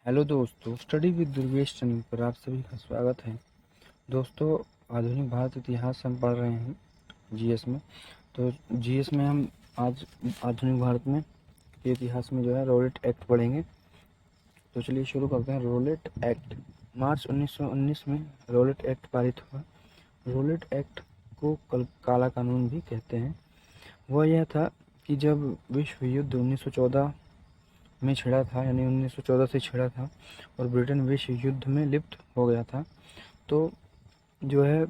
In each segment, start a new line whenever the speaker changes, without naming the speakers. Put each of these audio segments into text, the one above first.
Hello दोस्तों, study with Durgesh channel पर आप सभी का स्वागत है। दोस्तों, आधुनिक भारत इतिहास हम पढ़ रहे हैं जीएस में। तो जीएस में हम आज आधुनिक भारत में के इतिहास में जो है रॉलेट एक्ट पढ़ेंगे। तो चलिए शुरू करते हैं। रॉलेट एक्ट मार्च 1919 में रॉलेट एक्ट पारित हुआ। रॉलेट एक्ट को काला कानून भी कहते हैं। वह यह था कि जब विश्व युद्ध 1914 में छिड़ा था, यानी 1914 से छिड़ा था और ब्रिटेन विश्व युद्ध में लिप्त हो गया था, तो जो है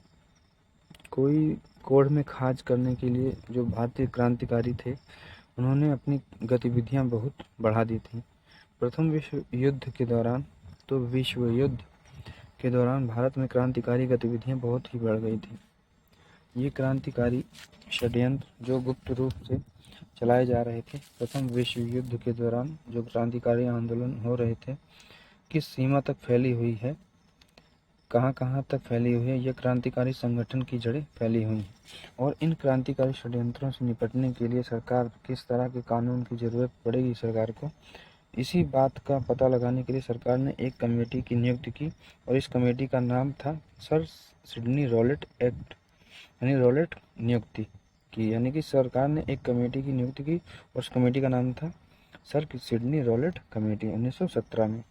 कोई कोढ़ में खाज करने के लिए जो भारतीय क्रांतिकारी थे, उन्होंने अपनी गतिविधियां बहुत बढ़ा दी थी। प्रथम विश्व युद्ध के दौरान भारत में क्रांतिकारी गतिविधियां बहुत ही बढ़ गई थी। ये क्रांतिकारी षड्यंत्र जो गुप्त रूप से चलाए जा रहे थे, प्रथम विश्व युद्ध के दौरान जो क्रांतिकारी आंदोलन हो रहे थे, किस सीमा तक फैली हुई है, कहां कहां तक फैली हुई है, यह क्रांतिकारी संगठन की जड़ें फैली हुई हैं। और इन क्रांतिकारी षड्यंत्रों से निपटने के लिए सरकार किस तरह के कानून की जरूरत पड़ेगी सरकार को, इसी बात का पता लगाने के लिए सरकार ने एक कमेटी की नियुक्ति की और इस कमेटी का नाम था सर सिडनी रॉलेट एक्ट, यानी रॉलेट नियुक्ति की, यानी कि सरकार ने एक कमेटी की नियुक्ति की और उस कमेटी का नाम था सर सिडनी रॉलेट कमेटी 1917 में।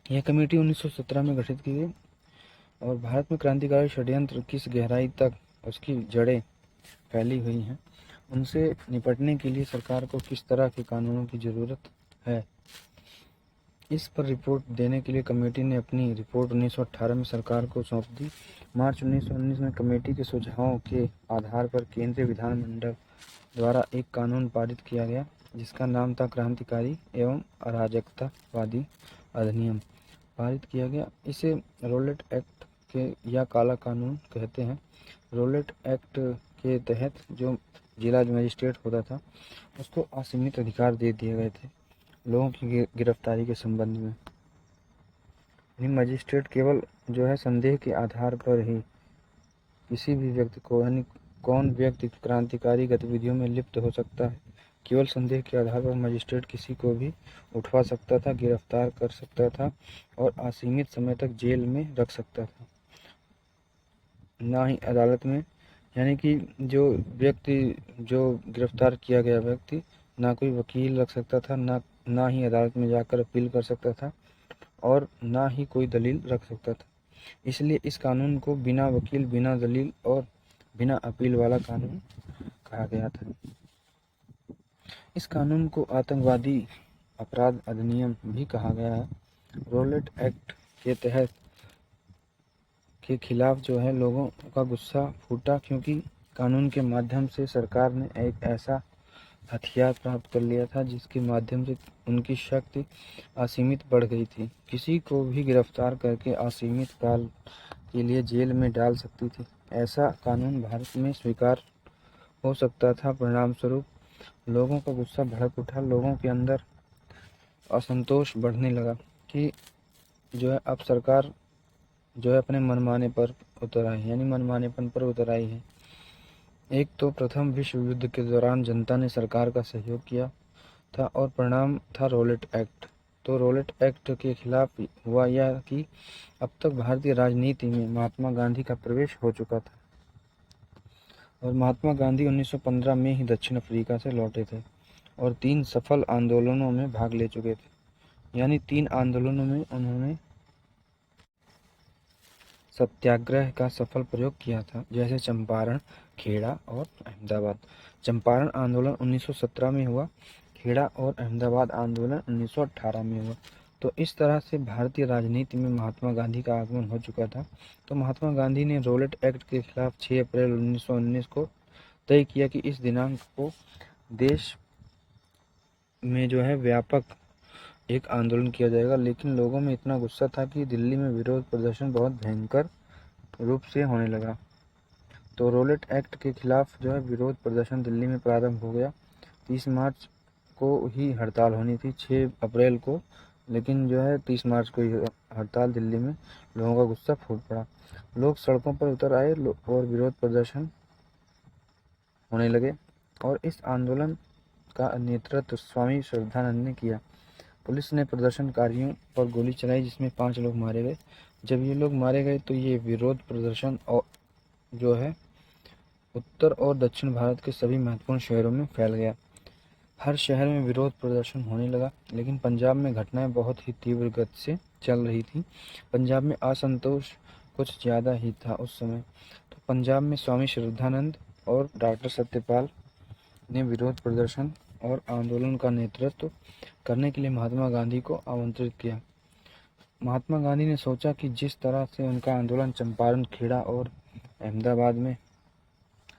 यह कमेटी 1917 में गठित की गई और भारत में क्रांतिकारी षड्यंत्र किस गहराई तक उसकी जड़ें फैली हुई हैं, उनसे निपटने के लिए सरकार को किस तरह के कानूनों की ज़रूरत है, इस पर रिपोर्ट देने के लिए कमेटी ने अपनी रिपोर्ट 1918 में सरकार को सौंप दी। मार्च 1919 में कमेटी के सुझावों के आधार पर केंद्रीय विधानमंडल द्वारा एक कानून पारित किया गया, जिसका नाम था क्रांतिकारी एवं अराजकतावादी अधिनियम पारित किया गया। इसे रॉलेट एक्ट के या काला कानून कहते हैं। रॉलेट एक्ट के तहत जो जिला मजिस्ट्रेट होता था, उसको असीमित अधिकार दे दिए गए थे लोगों की गिरफ्तारी के संबंध में। यानी मजिस्ट्रेट केवल जो है संदेह के आधार पर ही किसी भी व्यक्ति को, यानी कौन व्यक्ति क्रांतिकारी गतिविधियों में लिप्त हो सकता है, केवल संदेह के आधार पर मजिस्ट्रेट किसी को भी उठवा सकता था, गिरफ्तार कर सकता था और असीमित समय तक जेल में रख सकता था। ना ही अदालत में, यानी कि जो गिरफ्तार किया गया व्यक्ति ना कोई वकील रख सकता था, ना ही अदालत में जाकर अपील कर सकता था और ना ही कोई दलील रख सकता था। इसलिए इस कानून को बिना वकील, बिना दलील और बिना अपील वाला कानून कहा गया था। इस कानून को आतंकवादी अपराध अधिनियम भी कहा गया है। रॉलेट एक्ट के तहत के खिलाफ जो है लोगों का गुस्सा फूटा, क्योंकि कानून के माध्यम से सरकार ने एक ऐसा हथियार प्राप्त कर लिया था जिसके माध्यम से उनकी शक्ति असीमित बढ़ गई थी। किसी को भी गिरफ्तार करके असीमित काल के लिए जेल में डाल सकती थी। ऐसा कानून भारत में स्वीकार हो सकता था। परिणाम स्वरूप लोगों का गुस्सा भड़क उठा, लोगों के अंदर असंतोष बढ़ने लगा कि जो है अब सरकार जो है अपने मनमाने पर उतर आई, यानी मनमानेपन पर उतर आई है। एक तो प्रथम विश्व युद्ध के दौरान जनता ने सरकार का सहयोग किया था और परिणाम था रॉलेट एक्ट। तो रॉलेट एक्ट के खिलाफ हुआ यह कि अब तक भारतीय राजनीति में महात्मा गांधी का प्रवेश हो चुका था और महात्मा गांधी 1915 में ही दक्षिण अफ्रीका से लौटे थे और 3 सफल आंदोलनों में भाग ले चुके थे। यानी 3 आंदोलनों में उन्होंने सत्याग्रह का सफल प्रयोग किया था, जैसे चंपारण, खेड़ा और अहमदाबाद। चंपारण आंदोलन 1917 में हुआ, खेड़ा और अहमदाबाद आंदोलन 1918 में हुआ। तो इस तरह से भारतीय राजनीति में महात्मा गांधी का आगमन हो चुका था। तो महात्मा गांधी ने रॉलेट एक्ट के खिलाफ 6 अप्रैल 1919 को तय किया कि इस दिनांक को देश में जो है व्यापक एक आंदोलन किया जाएगा। लेकिन लोगों में इतना गुस्सा था कि दिल्ली में विरोध प्रदर्शन बहुत भयंकर रूप से होने लगा। तो रॉलेट एक्ट के खिलाफ जो है विरोध प्रदर्शन दिल्ली में प्रारंभ हो गया। 30 मार्च को ही हड़ताल होनी थी, 6 अप्रैल को, लेकिन जो है 30 मार्च को ही हड़ताल। दिल्ली में लोगों का गुस्सा फूट पड़ा, लोग सड़कों पर उतर आए और विरोध प्रदर्शन होने लगे और इस आंदोलन का नेतृत्व स्वामी श्रद्धानंद ने किया। पुलिस ने प्रदर्शनकारियों पर गोली चलाई जिसमें 5 लोग मारे गए। जब ये लोग मारे गए तो ये विरोध प्रदर्शन और जो है उत्तर और दक्षिण भारत के सभी महत्वपूर्ण शहरों में फैल गया। हर शहर में विरोध प्रदर्शन होने लगा, लेकिन पंजाब में घटनाएं बहुत ही तीव्र गति से चल रही थी। पंजाब में असंतोष कुछ ज़्यादा ही था उस समय। तो पंजाब में स्वामी श्रद्धानंद और डॉक्टर सत्यपाल ने विरोध प्रदर्शन और आंदोलन का नेतृत्व करने के लिए महात्मा गांधी को आमंत्रित किया। महात्मा गांधी ने सोचा कि जिस तरह से उनका आंदोलन चंपारण, खेड़ा और अहमदाबाद में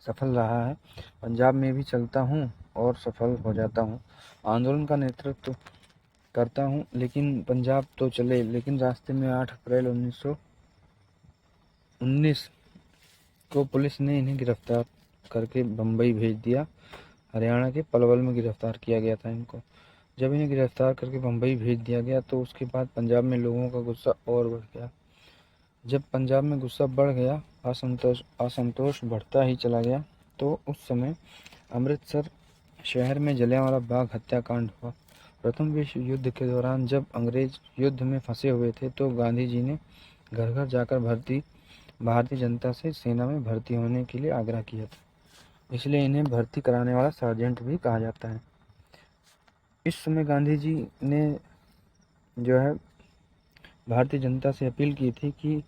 सफल रहा है, पंजाब में भी चलता हूँ और सफल हो जाता हूँ। आंदोलन का नेतृत्व करता हूँ, लेकिन पंजाब तो चले। लेकिन रास्ते में 8 अप्रैल 1919 को पुलिस ने इन्हें गिरफ्तार करके बम्बई भेज दिया। हरियाणा के पलवल में गिरफ्तार किया गया था इनको। जब इन्हें गिरफ्तार करके बम्बई भेज दिया गया तो उसके बाद पंजाब में लोगों का गुस्सा और बढ़ गया। जब पंजाब में गुस्सा बढ़ गया, असंतोष बढ़ता ही चला गया, तो उस समय अमृतसर शहर में जलियांवाला बाग हत्याकांड हुआ। प्रथम विश्व युद्ध के दौरान जब अंग्रेज युद्ध में फंसे हुए थे तो गांधी जी ने घर घर जाकर भारतीय जनता से सेना में भर्ती होने के लिए आग्रह किया था। इसलिए इन्हें भर्ती कराने वाला सार्जेंट भी कहा जाता है। इस समय गांधी जी ने जो है भारतीय जनता से अपील की थी कि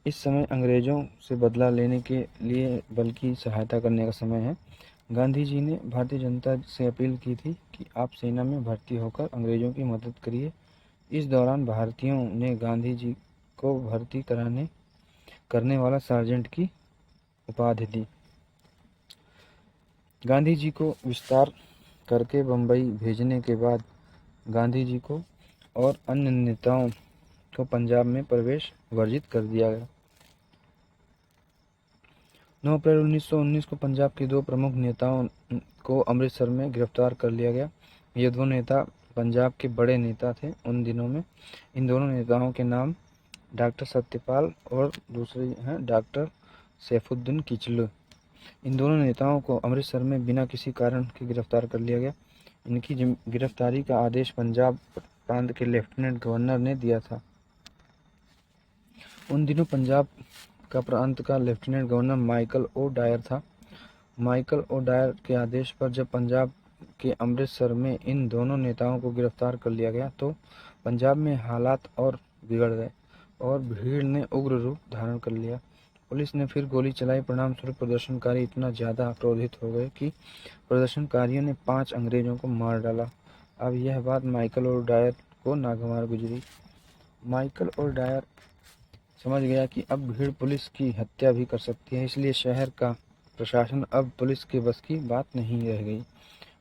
इस समय अंग्रेजों से बदला लेने के लिए बल्कि सहायता करने का समय है। गांधी जी ने भारतीय जनता से अपील की थी कि आप सेना में भर्ती होकर अंग्रेजों की मदद करिए। इस दौरान भारतीयों ने गांधी जी को भर्ती करने वाला सार्जेंट की उपाधि दी। गांधी जी को गिरफ्तार करके बम्बई भेजने के बाद गांधी जी को और अन्य नेताओं को पंजाब में प्रवेश वर्जित कर दिया गया। 9 अप्रैल 1919 को पंजाब के 2 प्रमुख नेताओं को अमृतसर में गिरफ्तार कर लिया गया। ये 2 नेता पंजाब के बड़े नेता थे उन दिनों में। इन दोनों नेताओं के नाम डॉक्टर सत्यपाल और दूसरे हैं डॉक्टर सैफुद्दीन किचलू। इन दोनों नेताओं को अमृतसर में बिना किसी कारण के गिरफ्तार कर लिया गया। इनकी गिरफ्तारी का आदेश पंजाब प्रांत के लेफ्टिनेंट गवर्नर ने दिया था। उन दिनों पंजाब का प्रांत का lieutenant governor Michael O Dyer था। माइकल ओ डायर के आदेश पर जब पंजाब के अमृतसर में इन दोनों नेताओं को गिरफ्तार कर लिया गया तो पंजाब में हालात और बिगड़ गए और भीड़ ने उग्र रूप धारण कर लिया। पुलिस ने फिर गोली चलाई। परिणाम स्वरूप प्रदर्शनकारी इतना ज़्यादा क्रोधित हो गए कि प्रदर्शनकारियों ने 5 अंग्रेजों को मार डाला। अब यह बात माइकल और डायर को नागवार गुजरी। माइकल और डायर समझ गया कि अब भीड़ पुलिस की हत्या भी कर सकती है, इसलिए शहर का प्रशासन अब पुलिस के बस की बात नहीं रह गई।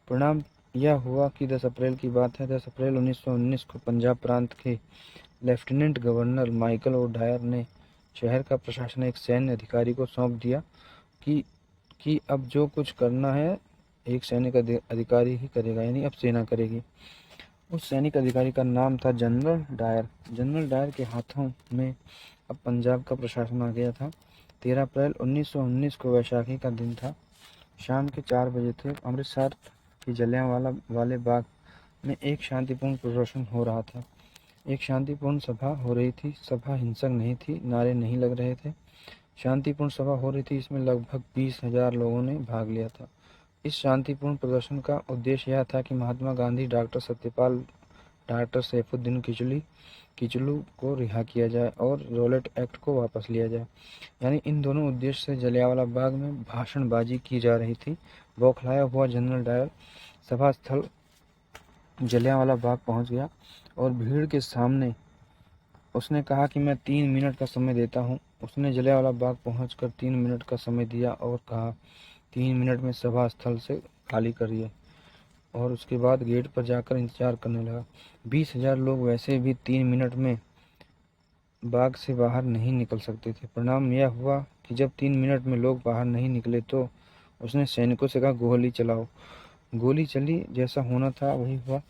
परिणाम यह हुआ कि 10 अप्रैल की बात है। 10 अप्रैल 1919 को पंजाब प्रांत के लेफ्टिनेंट गवर्नर माइकल ओ डायर ने शहर का प्रशासन एक सैन्य अधिकारी को सौंप दिया कि अब जो कुछ करना है एक सैनिक अधिकारी ही करेगा, यानी अब सेना करेगी। उस सैनिक अधिकारी का नाम था जनरल डायर। जनरल डायर के हाथों में अब पंजाब का प्रशासन आ गया था। 13 अप्रैल 1919 को वैशाखी का दिन था। शाम के 4 बजे थे। अमृतसर के जलियांवाला वाले बाग में एक शांतिपूर्ण प्रदर्शन हो रहा था। एक शांतिपूर्ण सभा हो रही थी। सभा हिंसक नहीं थी, नारे नहीं लग रहे थे। शांतिपूर्ण सभा हो रही थी। इसमें लगभग 20,000 लोगों ने भाग लिया था। इस शांतिपूर्ण प्रदर्शन का उद्देश्य यह था कि महात्मा गांधी, डॉक्टर सत्यपाल, डॉक्टर सैफुद्दीन किचलू को रिहा किया जाए और रॉलेट एक्ट को वापस लिया जाए। यानी इन दोनों उद्देश्य से जलियांवाला बाग में भाषणबाजी की जा रही थी। बौखलाया हुआ जनरल डायर सभा स्थल जलियांवाला बाग पहुंच गया और भीड़ के सामने उसने कहा कि मैं 3 मिनट का समय देता हूं। उसने जलियांवाला बाग पहुंचकर 3 मिनट का समय दिया और कहा 3 मिनट में सभा स्थल से खाली करिए, और उसके बाद गेट पर जाकर इंतजार करने लगा। 20,000 लोग वैसे भी 3 मिनट में बाग से बाहर नहीं निकल सकते थे। परिणाम यह हुआ कि जब 3 मिनट में लोग बाहर नहीं निकले तो उसने सैनिकों से कहा गोली चलाओ। गोली चली, जैसा होना था वही हुआ।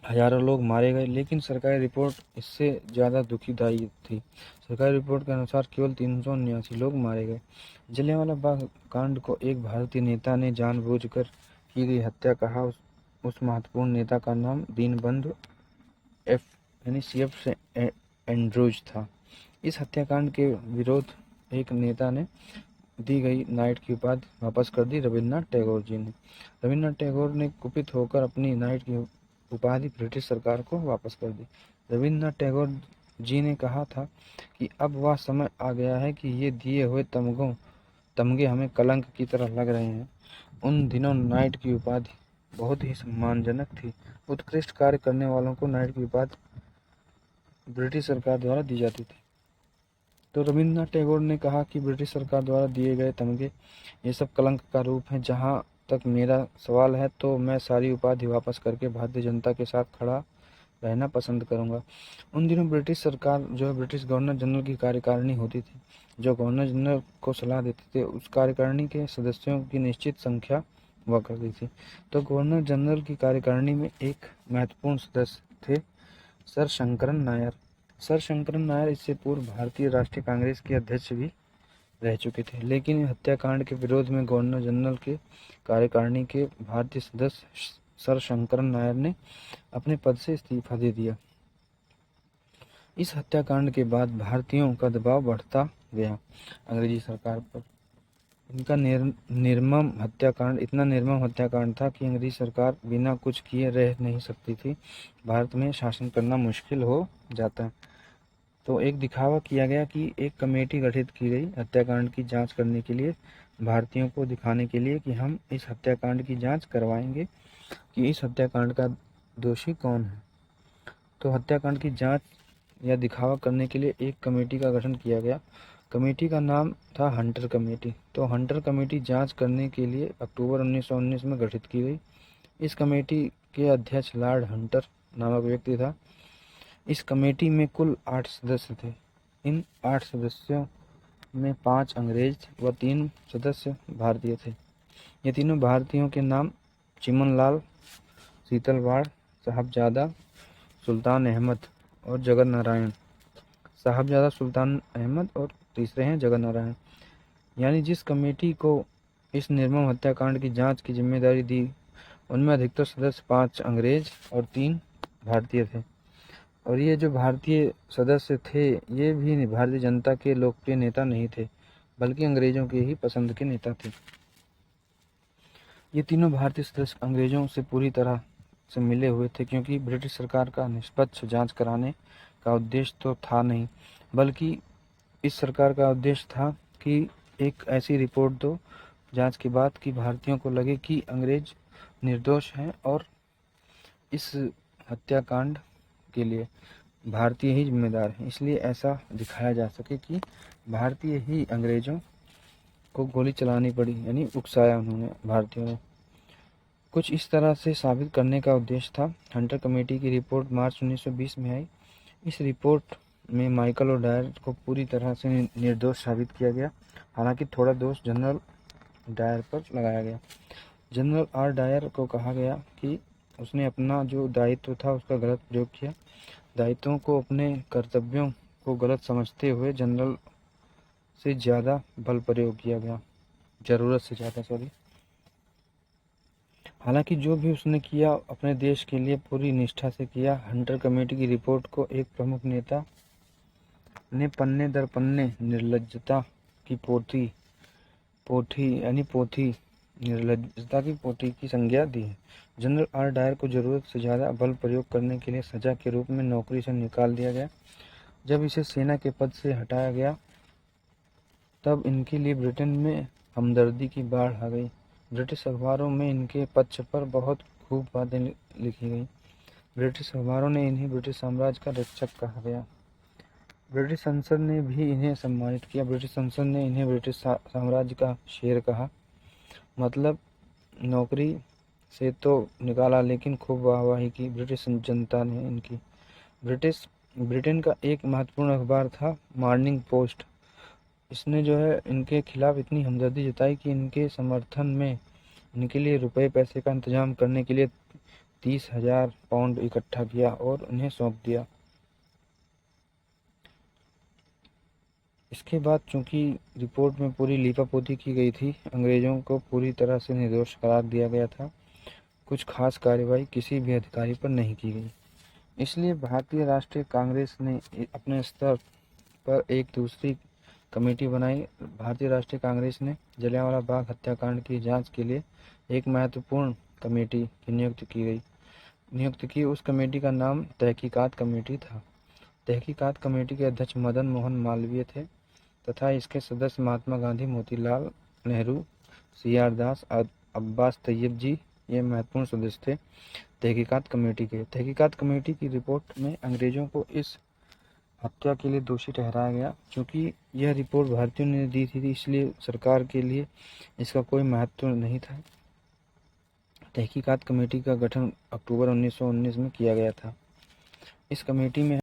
हजारों लोग मारे गए, लेकिन सरकारी रिपोर्ट इससे ज़्यादा दुखदाई थी। सरकारी रिपोर्ट के अनुसार केवल 379 लोग मारे गए। जलियांवाला बाग कांड को एक भारतीय नेता ने जानबूझकर की गई हत्या कहा। उस महत्वपूर्ण नेता का नाम दीनबंधु एफ यानी CF एंड्रूज था। इस हत्याकांड के विरोध एक नेता ने दी गई नाइट की उपाधि वापस कर दी रविन्द्रनाथ टैगोर जी ने। रविन्द्रनाथ टैगोर ने कुपित होकर अपनी नाइट की उपाधि ब्रिटिश सरकार को वापस कर दी। रविन्द्रनाथ टैगोर जी ने कहा था कि अब वह समय आ गया है कि ये दिए हुए तमगे हमें कलंक की तरह लग रहे हैं। उन दिनों नाइट की उपाधि बहुत ही सम्मानजनक थी। उत्कृष्ट कार्य करने वालों को नाइट की उपाधि ब्रिटिश सरकार द्वारा दी जाती थी। तो रविन्द्रनाथ टैगोर ने कहा कि ब्रिटिश सरकार द्वारा दिए गए तमगे ये सब कलंक का रूप है। जहाँ तक मेरा सवाल है तो मैं सारी उपाधि वापस करके भारतीय जनता के साथ खड़ा रहना पसंद करूंगा। उन दिनों ब्रिटिश सरकार जो है ब्रिटिश गवर्नर जनरल की कार्यकारिणी होती थी, जो गवर्नर जनरल को सलाह देते थे। उस कार्यकारिणी के सदस्यों की निश्चित संख्या हुआ करती थी। तो गवर्नर जनरल की कार्यकारिणी में एक महत्वपूर्ण सदस्य थे सर शंकरन नायर। सर शंकरन नायर इससे पूर्व भारतीय राष्ट्रीय कांग्रेस के अध्यक्ष भी रह चुके थे, लेकिन हत्याकांड के विरोध में गवर्नर जनरल के कार्यकारिणी के भारतीय सदस्य सर शंकरन नायर ने अपने पद से इस्तीफा दे दिया। इस हत्याकांड के बाद भारतीयों का दबाव बढ़ता गया अंग्रेजी सरकार पर। इनका निर्मम हत्याकांड इतना निर्मम हत्याकांड था कि अंग्रेजी सरकार बिना कुछ किए रह नहीं सकती थी। भारत में शासन करना मुश्किल हो जाता। तो एक दिखावा किया गया कि एक कमेटी गठित की गई हत्याकांड की जांच करने के लिए, भारतीयों को दिखाने के लिए कि हम इस हत्याकांड की जांच करवाएंगे कि इस हत्याकांड का दोषी कौन है। तो हत्याकांड की जांच या दिखावा करने के लिए एक कमेटी का गठन किया गया। कमेटी का नाम था हंटर कमेटी। तो हंटर कमेटी जांच करने के लिए अक्टूबर 1919 में गठित की गई। इस कमेटी के अध्यक्ष लॉर्ड हंटर नामक व्यक्ति था। इस कमेटी में कुल 8 सदस्य थे। इन 8 सदस्यों में 5 अंग्रेज व 3 सदस्य भारतीय थे। ये तीनों भारतीयों के नाम चिमनलाल, शीतलवाड़, साहबजादा सुल्तान अहमद और जगत नारायण। साहबजादा सुल्तान अहमद और तीसरे हैं जगत नारायण। यानी जिस कमेटी को इस निर्मम हत्याकांड की जांच की जिम्मेदारी दी, उनमें अधिकतर सदस्य 5 अंग्रेज और 3 भारतीय थे। और ये जो भारतीय सदस्य थे ये भी भारतीय जनता के लोकप्रिय नेता नहीं थे, बल्कि अंग्रेजों के ही पसंद के नेता थे। ये तीनों भारतीय सदस्य अंग्रेजों से पूरी तरह से मिले हुए थे, क्योंकि ब्रिटिश सरकार का निष्पक्ष जांच कराने का उद्देश्य तो था नहीं, बल्कि इस सरकार का उद्देश्य था कि एक ऐसी रिपोर्ट दो जांच के बाद कि भारतीयों को लगे कि अंग्रेज निर्दोष हैं और इस हत्याकांड के लिए भारतीय ही जिम्मेदार हैं। इसलिए ऐसा दिखाया जा सके कि भारतीय ही अंग्रेजों को गोली चलानी पड़ी, यानी उकसाया उन्होंने भारतीयों ने। कुछ इस तरह से साबित करने का उद्देश्य था। हंटर कमेटी की रिपोर्ट मार्च 1920 में आई। इस रिपोर्ट में माइकल और डायर को पूरी तरह से निर्दोष साबित किया गया। हालांकि थोड़ा दोष जनरल डायर पर लगाया गया। जनरल आर डायर को कहा गया कि उसने अपना जो दायित्व था उसका गलत प्रयोग किया। दायित्वों को, अपने कर्तव्यों को गलत समझते हुए जनरल से ज़्यादा बल प्रयोग किया गया, ज़रूरत से ज़्यादा, सॉरी। हालांकि जो भी उसने किया अपने देश के लिए पूरी निष्ठा से किया। हंटर कमेटी की रिपोर्ट को एक प्रमुख नेता ने पन्ने दर पन्ने निर्लज्जता की पोथी की संज्ञा दी है। जनरल आर डायर को जरूरत से ज़्यादा बल प्रयोग करने के लिए सजा के रूप में नौकरी से निकाल दिया गया। जब इसे सेना के पद से हटाया गया तब इनके लिए ब्रिटेन में हमदर्दी की बाढ़ आ गई। ब्रिटिश अखबारों में इनके पक्ष पर बहुत खूब बातें लिखी गई। ब्रिटिश अखबारों ने इन्हें ब्रिटिश साम्राज्य का रक्षक कहा गया। ब्रिटिश संसद ने भी इन्हें सम्मानित किया। ब्रिटिश संसद ने इन्हें ब्रिटिश साम्राज्य का शेर कहा। मतलब नौकरी से तो निकाला, लेकिन खूब वाहवाही की ब्रिटिश जनता ने इनकी। ब्रिटेन का एक महत्वपूर्ण अखबार था मॉर्निंग पोस्ट। इसने जो है इनके खिलाफ इतनी हमदर्दी जताई कि इनके समर्थन में इनके लिए रुपए पैसे का इंतजाम करने के लिए 30,000 पाउंड इकट्ठा किया और उन्हें सौंप दिया। इसके बाद चूंकि रिपोर्ट में पूरी लीपापोती की गई थी, अंग्रेजों को पूरी तरह से निर्दोष करार दिया गया था, कुछ खास कार्रवाई किसी भी अधिकारी पर नहीं की गई। इसलिए भारतीय राष्ट्रीय कांग्रेस ने अपने स्तर पर एक दूसरी कमेटी बनाई। भारतीय राष्ट्रीय कांग्रेस ने जलियांवाला बाग हत्याकांड की जांच के लिए एक महत्वपूर्ण कमेटी की नियुक्त की। उस कमेटी का नाम तहकीकात कमेटी था। तहकीकात कमेटी के अध्यक्ष मदन मोहन मालवीय थे तथा इसके सदस्य महात्मा गांधी, मोतीलाल नेहरू, सी.आर. दास, अब्बास तैयब जी ये महत्वपूर्ण सदस्य थे तहकीकात कमेटी के। तहकीकात कमेटी की रिपोर्ट में अंग्रेजों को इस हत्या के लिए दोषी ठहराया गया। क्योंकि यह रिपोर्ट भारतीयों ने दी थी, इसलिए सरकार के लिए इसका कोई महत्व नहीं था। तहकीकात कमेटी का गठन अक्टूबर 1919 में किया गया था। इस कमेटी में